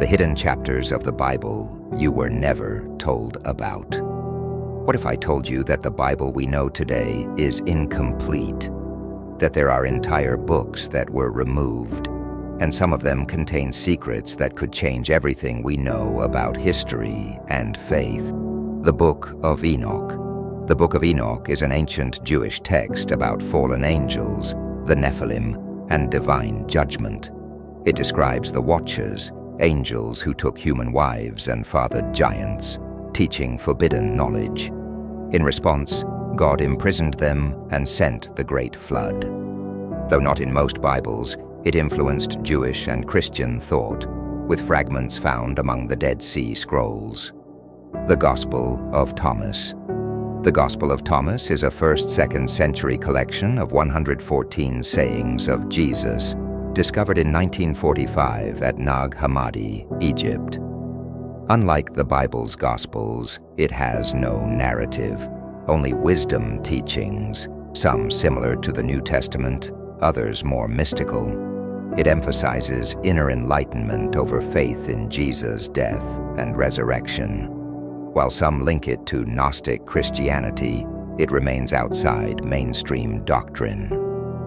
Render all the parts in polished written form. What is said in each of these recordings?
the hidden chapters of the Bible you were never told about. What if I told you that the Bible we know today is incomplete, that there are entire books that were removed, and some of them contain secrets that could change everything we know about history and faith? The Book of Enoch. The Book of Enoch is an ancient Jewish text about fallen angels, the Nephilim, and divine judgment. It describes the Watchers, angels who took human wives and fathered giants, teaching forbidden knowledge. In response, God imprisoned them and sent the Great Flood. Though not in most Bibles, it influenced Jewish and Christian thought, with fragments found among the Dead Sea Scrolls. The Gospel of Thomas. The Gospel of Thomas is a 1st-2nd century collection of 114 sayings of Jesus, discovered in 1945 at Nag Hammadi, Egypt. Unlike the Bible's Gospels, it has no narrative, only wisdom teachings, some similar to the New Testament, others more mystical. It emphasizes inner enlightenment over faith in Jesus' death and resurrection. While some link it to Gnostic Christianity, it remains outside mainstream doctrine.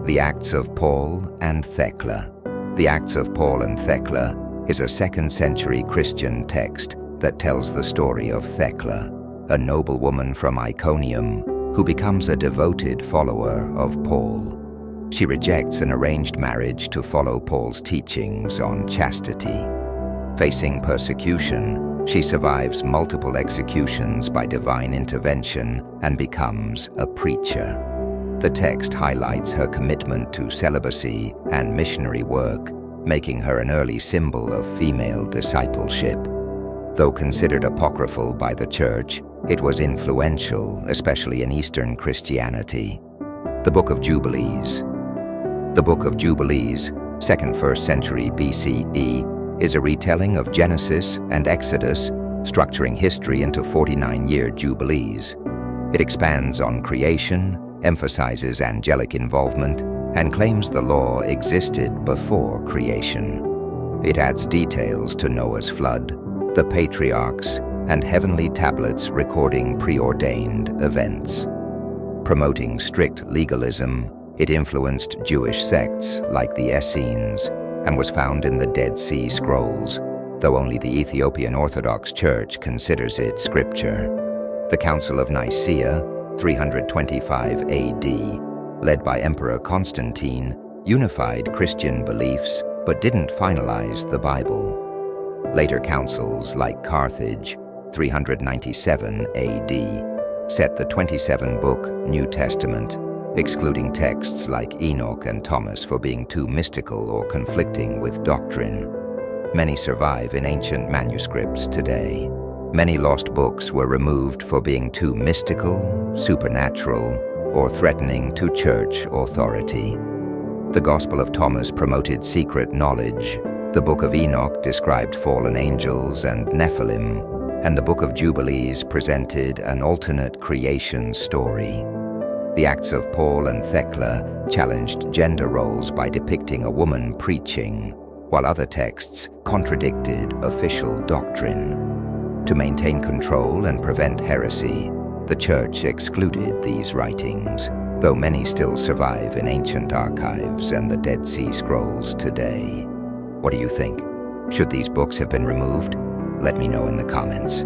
The Acts of Paul and Thecla. The Acts of Paul and Thecla is a 2nd century Christian text that tells the story of Thecla, a noblewoman from Iconium who becomes a devoted follower of Paul. She rejects an arranged marriage to follow Paul's teachings on chastity. Facing persecution, she survives multiple executions by divine intervention and becomes a preacher. The text highlights her commitment to celibacy and missionary work, making her an early symbol of female discipleship. Though considered apocryphal by the Church, it was influential, especially in Eastern Christianity. The Book of Jubilees. The Book of Jubilees, 2nd-1st century BCE, is a retelling of Genesis and Exodus, structuring history into 49-year jubilees. It expands on creation, emphasizes angelic involvement, and claims the law existed before creation. It adds details to Noah's flood, the patriarchs, and heavenly tablets recording preordained events. Promoting strict legalism, it influenced Jewish sects like the Essenes and was found in the Dead Sea Scrolls, though only the Ethiopian Orthodox Church considers it scripture. The Council of Nicaea, 325 AD, led by Emperor Constantine, unified Christian beliefs but didn't finalize the Bible. Later councils like Carthage, 397 AD, set the 27-book New Testament, excluding texts like Enoch and Thomas for being too mystical or conflicting with doctrine. Many survive in ancient manuscripts today. Many lost books were removed for being too mystical, supernatural, or threatening to church authority. The Gospel of Thomas promoted secret knowledge. The Book of Enoch described fallen angels and Nephilim, and the Book of Jubilees presented an alternate creation story. The Acts of Paul and Thecla challenged gender roles by depicting a woman preaching, while other texts contradicted official doctrine. To maintain control and prevent heresy, the Church excluded these writings, though many still survive in ancient archives and the Dead Sea Scrolls today. What do you think? Should these books have been removed? Let me know in the comments.